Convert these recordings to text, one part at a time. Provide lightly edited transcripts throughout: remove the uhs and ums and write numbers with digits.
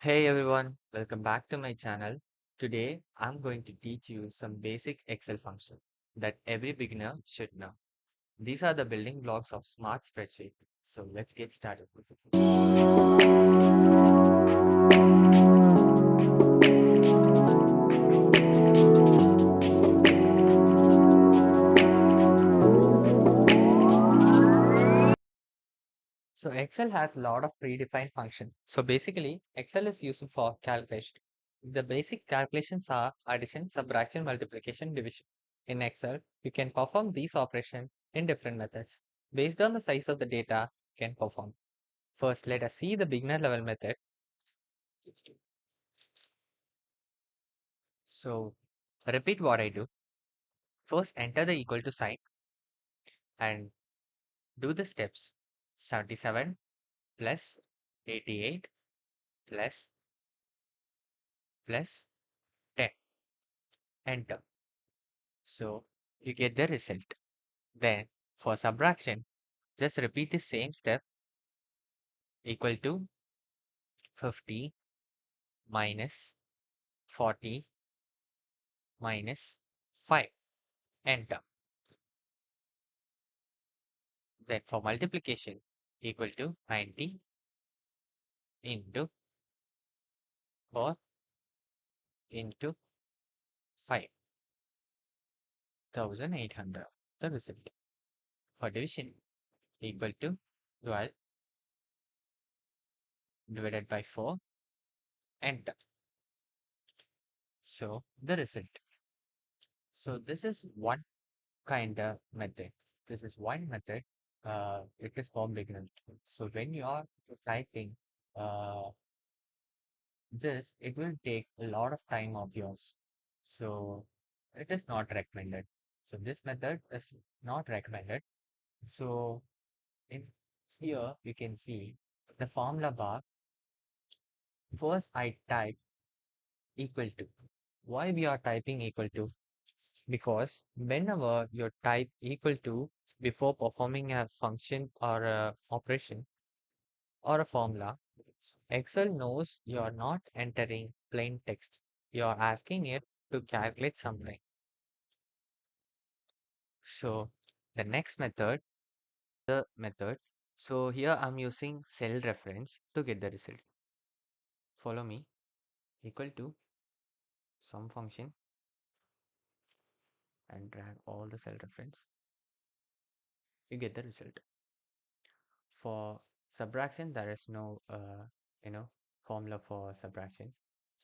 Hey everyone, welcome back to my channel. Today I'm going to teach you some basic Excel functions that every beginner should know. These are the building blocks of smart spreadsheet. So let's get started. So Excel has a lot of predefined functions. So basically Excel is used for calculation. The basic calculations are addition, subtraction, multiplication, division. In Excel, you can perform these operations in different methods. Based on the size of the data, you can perform. First, let us see the beginner level method. So, repeat what I do. First, enter the equal to sign and do the steps. 77 plus 88 plus 10. Enter. So, you get the result. Then, for subtraction, just repeat the same step. Equal to 50 minus 40 minus 5. Enter. Then for multiplication, equal to 90 into 4 into 5,800. The result. For division, equal to 12 divided by 4. Enter. So the result. So this is one kind of method. This is one method. It is for beginners. So when you are typing uh, this, it will take a lot of time of yours. So it is not recommended. So this method is not recommended. So in here you can see the formula bar. First I type equal to. Why we are typing equal to? Because whenever you type equal to before performing a function or a operation or a formula, Excel knows you are not entering plain text. You are asking it to calculate something. So the next method, the method. So here I'm using cell reference to get the result. Follow me. Equal to some function and drag all the cell reference. You get the result. For subtraction, there is no you know formula for subtraction.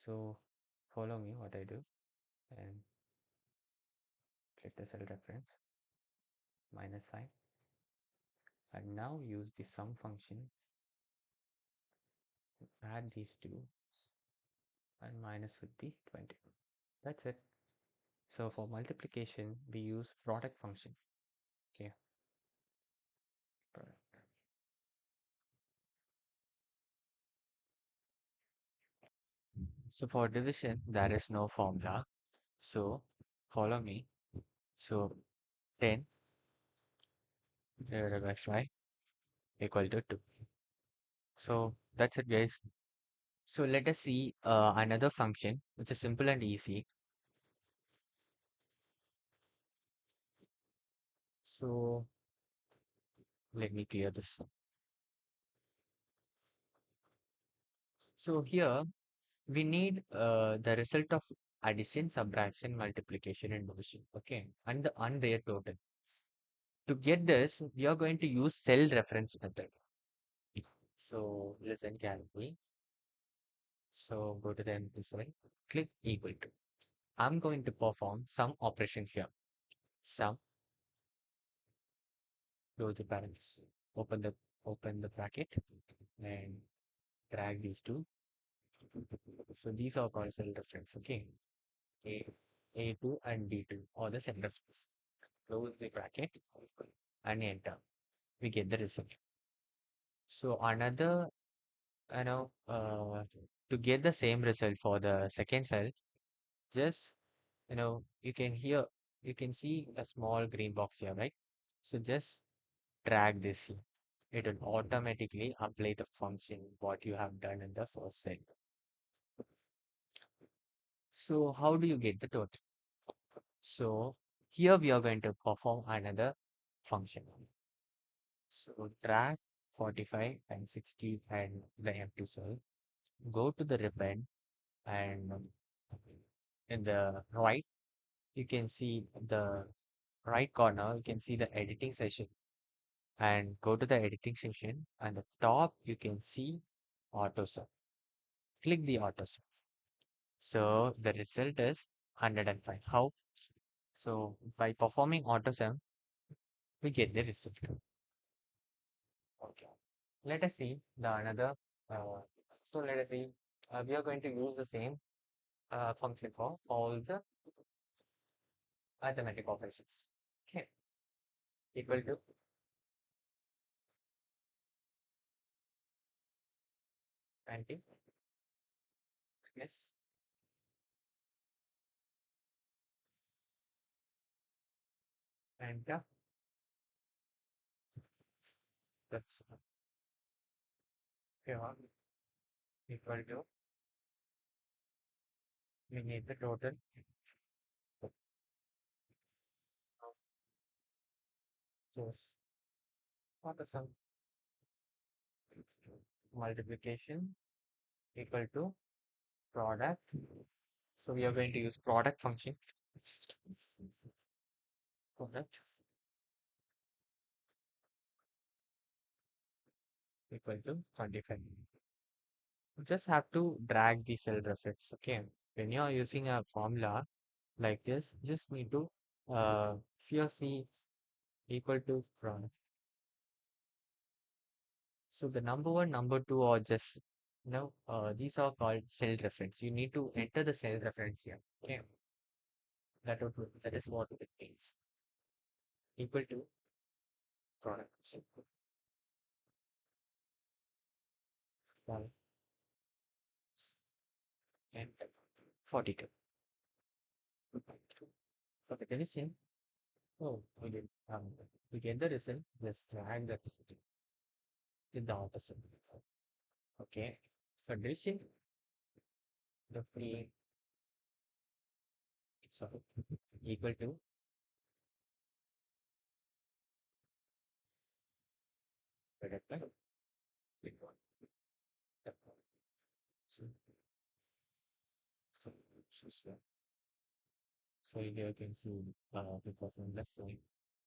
So follow me what I do and click the cell reference minus sign and now use the sum function, add these two and minus with the 20. That's it. So for multiplication we use product function. Okay, product. So for division there is no formula. So follow me. So 10 divided by 5 equal to 2. So that's it guys. So let us see another function which is simple and easy. So let me clear this. So here we need the result of addition, subtraction, multiplication, and division. Okay, and their total. To get this, we are going to use cell reference method. So listen carefully. So go to the empty cell, click equal to. I'm going to perform some operation here. Sum, close the parenthesis, open the bracket, and drag these two. So these are called cell reference. Okay, A, A2 and B2 or the cell reference. Close the bracket and enter. We get the result. So another, you know, to get the same result for the second cell, just, you can see a small green box here, right? So just drag this here. It will automatically apply the function what you have done in the first cell. So how do you get the total? So here we are going to perform another function. So drag 45 and 60 and the empty cell. Go to the ribbon and in the right, you can see the right corner, you can see the editing session and go to the editing session and the top you can see auto sum. Click the auto sum. So the result is 105. How? So by performing auto sum, we get the result. Okay. Let us see the another. Uh, so let us see. We are going to use the same function for all the arithmetic operations. Okay. Equal to 90 plus and that's here equal to we need the total of those auto sum multiplication equal to product. So we are going to use product function. Product equal to 25. You just have to drag the cell reference. Okay. When you are using a formula like this, just need to if you see equal to product. So the number one, number two are just these are called cell reference. You need to enter the cell reference here. Okay. That is what it means. Equal to product. So, one and 42. So the division, oh, we get the result, just drag the result in the opposite. Okay. For division, the free, sorry, equal to divided by big one. So, so, so, so, so here you can see the perform the same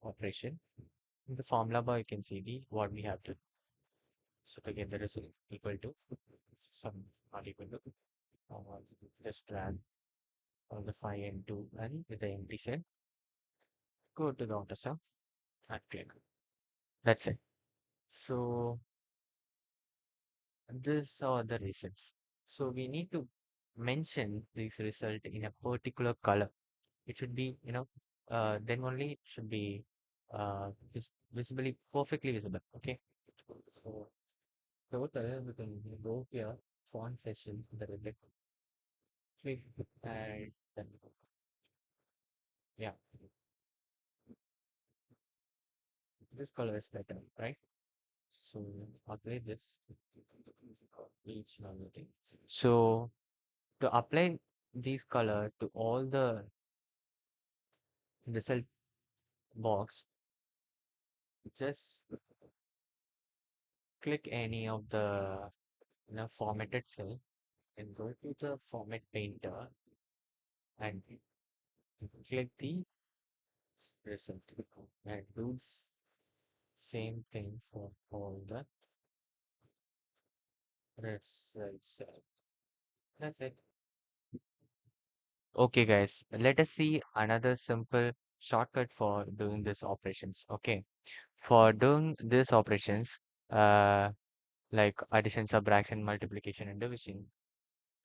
operation. In the formula bar, you can see the what we have to. So to get the result equal to some not equal to just drag all the 5 and 2 and with the empty cell, go to the AutoSum and click. That's it. So these are the results. So we need to mention this result in a particular color. It should be, then only it should be visibly, perfectly visible. Okay. So total, we can go here, font session, the red click, and then, yeah, this color is better, right? So apply this each and everything. So to apply this color to all the result box, just click any of the formatted cell and go to the format painter and click the result and do same thing for all the results. That's it. Okay, guys, let us see another simple shortcut for doing these operations. Okay, for doing these operations, uh, like addition, subtraction, multiplication, and division.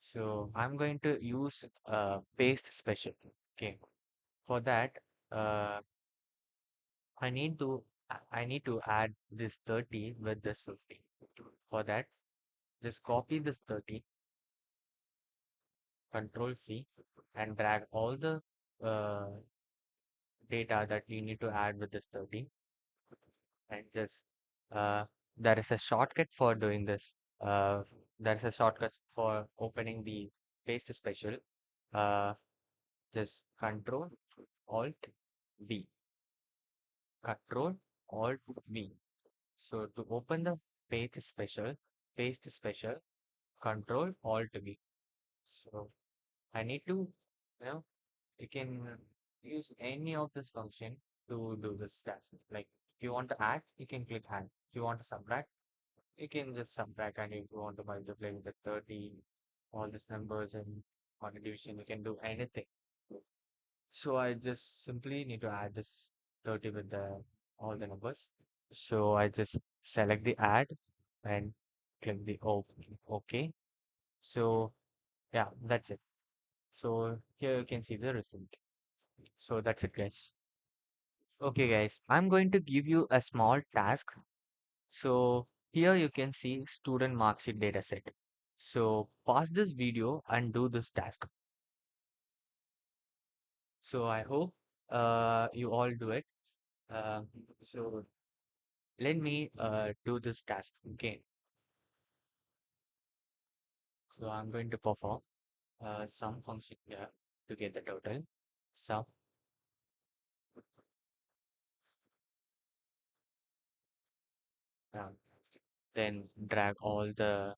So I'm going to use paste special. Okay, for that, uh, I need to add this 30 with this 50. For that, just copy this 30, Control C, and drag all the uh, data that you need to add with this 30 and just uh, there is a shortcut for doing this. There is a shortcut for opening the paste special. uh, just Alt V, Control Alt V. So to open the page special, paste special, Control Alt V. So I need to, you can use any of this function to do this task. Like if you want to add, you can click add. If you want to subtract, you can just subtract. And if you want to multiply with the 30, all these numbers and on a division, you can do anything. So I just simply need to add this 30 with the all the numbers. So I just select the add and click the OK. So yeah, that's it. So here you can see the result. So that's it, guys. Okay, guys, I'm going to give you a small task. So here you can see student marksheet dataset. So pause this video and do this task. So I hope you all do it. Uh, so let me do this task again. So I'm going to perform sum function here to get the total. Sum, um, then drag all the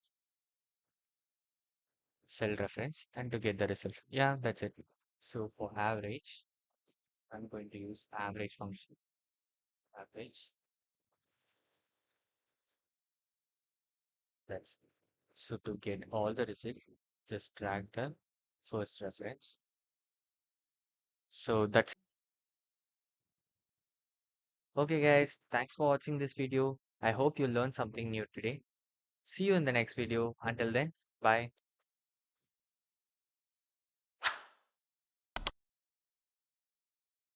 cell reference and to get the result. Yeah, that's it. So for average, I'm going to use average function. Average, that's it. So to get all the result, just drag the first reference. So that's okay, guys. Thanks for watching this video. I hope you learned something new today. See you in the next video. Until then, bye.